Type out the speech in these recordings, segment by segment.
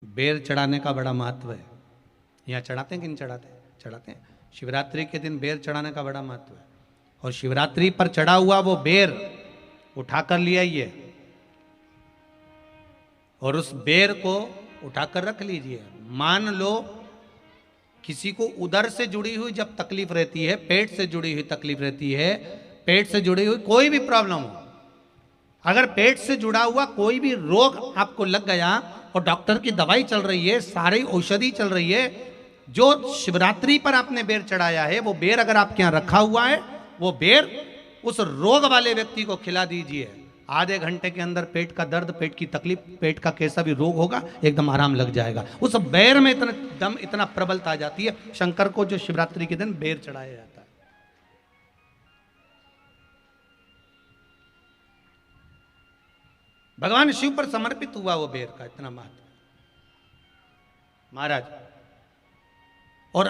बेर चढ़ाने का बड़ा महत्व है। यहाँ चढ़ाते हैं कि नहीं चढ़ाते? चढ़ाते हैं। शिवरात्रि के दिन बेर चढ़ाने का बड़ा महत्व है। और शिवरात्रि पर चढ़ा हुआ वो बेर उठाकर ले आइए और उस बेर को उठाकर रख लीजिए। मान लो किसी को उदर से जुड़ी हुई जब तकलीफ रहती है, पेट से जुड़ी हुई तकलीफ रहती है, पेट से जुड़ी हुई कोई भी प्रॉब्लम हो, अगर पेट से जुड़ा हुआ कोई भी रोग आपको लग गया और डॉक्टर की दवाई चल रही है, सारी औषधि चल रही है, जो शिवरात्रि पर आपने बेर चढ़ाया है वो बेर अगर आपके यहां रखा हुआ है, वो बेर उस रोग वाले व्यक्ति को खिला दीजिए। आधे घंटे के अंदर पेट का दर्द, पेट की तकलीफ, पेट का कैसा भी रोग होगा एकदम आराम लग जाएगा। उस बेर में इतना दम, इतना प्रबलता आ जाती है। शंकर को जो शिवरात्रि के दिन बेर चढ़ाया जाता है। भगवान शिव पर समर्पित हुआ वो बेर का इतना महत्व महाराज। और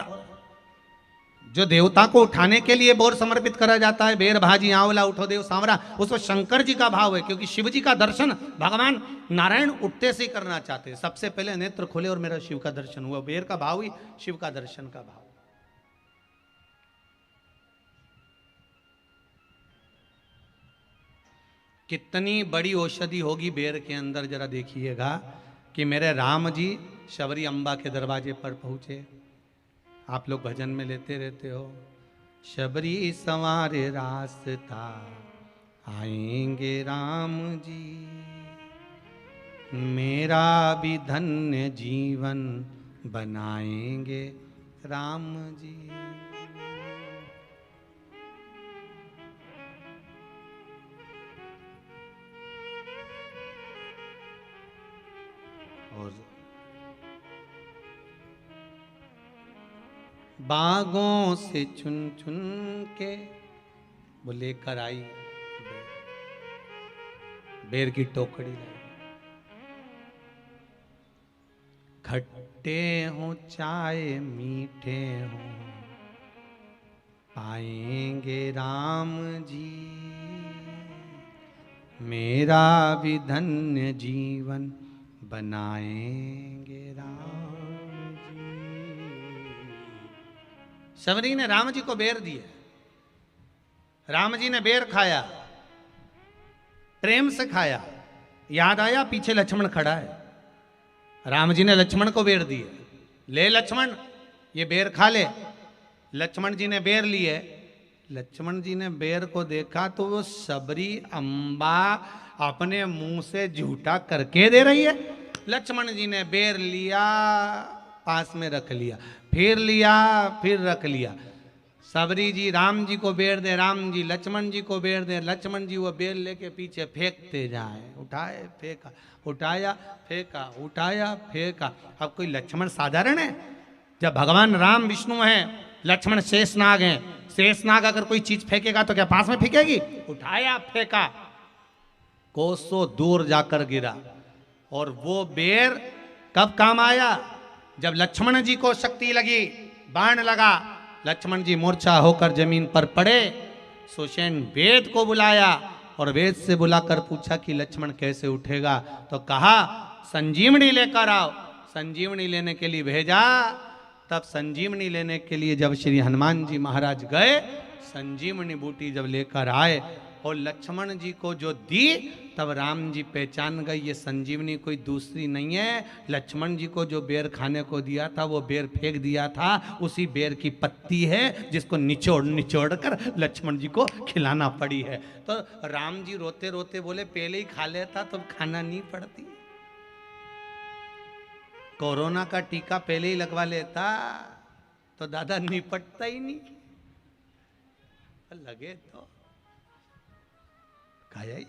जो देवता को उठाने के लिए बोर समर्पित करा जाता है, बेर भाजी आंवला उठो देव सांवरा, उसमें शंकर जी का भाव है, क्योंकि शिव जी का दर्शन भगवान नारायण उठते से ही करना चाहते हैं। सबसे पहले नेत्र खोले और मेरा शिव का दर्शन हुआ। बेर का भाव ही शिव का दर्शन का भाव। कितनी बड़ी औषधि होगी बेर के अंदर, जरा देखिएगा कि मेरे राम जी शबरी अम्बा के दरवाजे पर पहुंचे। आप लोग भजन में लेते रहते हो, शबरी संवारे रास्ता आएंगे राम जी, मेरा भी धन्य जीवन बनाएंगे राम जी। और बागों से चुन चुन के वो लेकर आई बेर की टोकरी लाई। खट्टे हो चाहे मीठे हो पाएंगे राम जी, मेरा भी धन्य जीवन बनाएंगे राम जी। शबरी ने राम जी को बेर दिया, राम जी ने बेर खाया, प्रेम से खाया। याद आया पीछे लक्ष्मण खड़ा है, राम जी ने लक्ष्मण को बेर दिए, ले लक्ष्मण ये बेर खा ले। लक्ष्मण जी ने बेर लिए, लक्ष्मण जी ने बेर को देखा तो वो शबरी अम्बा अपने मुंह से झूठा करके दे रही है। लक्ष्मण जी ने बेर लिया, पास में रख लिया, फिर लिया, फिर रख लिया। शबरी जी राम जी को बेर दे, राम जी लक्ष्मण जी को बेर दे, लक्ष्मण जी वो बेर लेके पीछे फेंकते जाए। उठाए फेंका, उठाया फेंका, उठाया फेंका। अब कोई लक्ष्मण साधारण है? जब भगवान राम विष्णु हैं, लक्ष्मण शेषनाग हैं, शेषनाग अगर कोई चीज फेंकेगा तो क्या पास में फेंकेगी? उठाया फेंका, कोसों दूर जाकर गिरा। और वो बेर कब काम आया? जब लक्ष्मण जी को शक्ति लगी, बाण लगा, लक्ष्मण जी मूर्छा होकर जमीन पर पड़े। सुषेण वेद को बुलाया और वेद से बुलाकर पूछा कि लक्ष्मण कैसे उठेगा? तो कहा संजीवनी लेकर आओ। संजीवनी लेने के लिए भेजा। तब संजीवनी लेने के लिए जब श्री हनुमान जी महाराज गए, संजीवनी बूटी जब लेकर आए और लक्ष्मण जी को जो दी, तब राम जी पहचान गए ये संजीवनी कोई दूसरी नहीं है। लक्ष्मण जी को जो बेर खाने को दिया था वो बेर फेंक दिया था, उसी बेर की पत्ती है जिसको निचोड़ निचोड़ कर लक्ष्मण जी को खिलाना पड़ी है। तो राम जी रोते रोते बोले पहले ही खा लेता तो खाना नहीं पड़ती। कोरोना का टीका पहले ही लगवा लेता तो दादा निपटता ही नहीं। लगे तो खाया ही।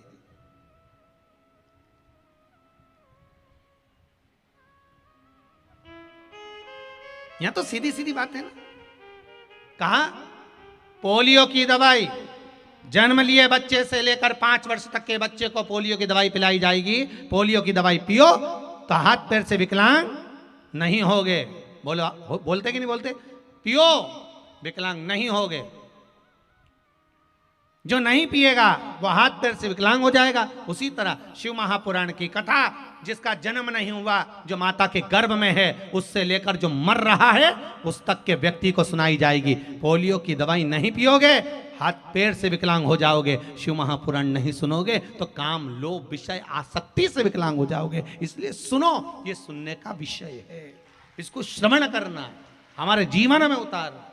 यहां तो सीधी सीधी बात है ना। कहा पोलियो की दवाई जन्म लिए बच्चे से लेकर 5 वर्ष तक के बच्चे को पोलियो की दवाई पिलाई जाएगी। पोलियो की दवाई पियो तो हाथ पैर से विकलांग नहीं होगे। बोलो, बोलते कि नहीं बोलते? पियो विकलांग नहीं होगे। जो नहीं पिएगा वो हाथ पैर से विकलांग हो जाएगा। उसी तरह शिव महापुराण की कथा जिसका जन्म नहीं हुआ, जो माता के गर्भ में है, उससे लेकर जो मर रहा है उस तक के व्यक्ति को सुनाई जाएगी। पोलियो की दवाई नहीं पियोगे, हाथ पैर से विकलांग हो जाओगे। शिव महापुराण नहीं सुनोगे तो काम, लोभ, विषय, आसक्ति से विकलांग हो जाओगे। इसलिए सुनो, ये सुनने का विषय है, इसको श्रवण करना, हमारे जीवन में उतारना।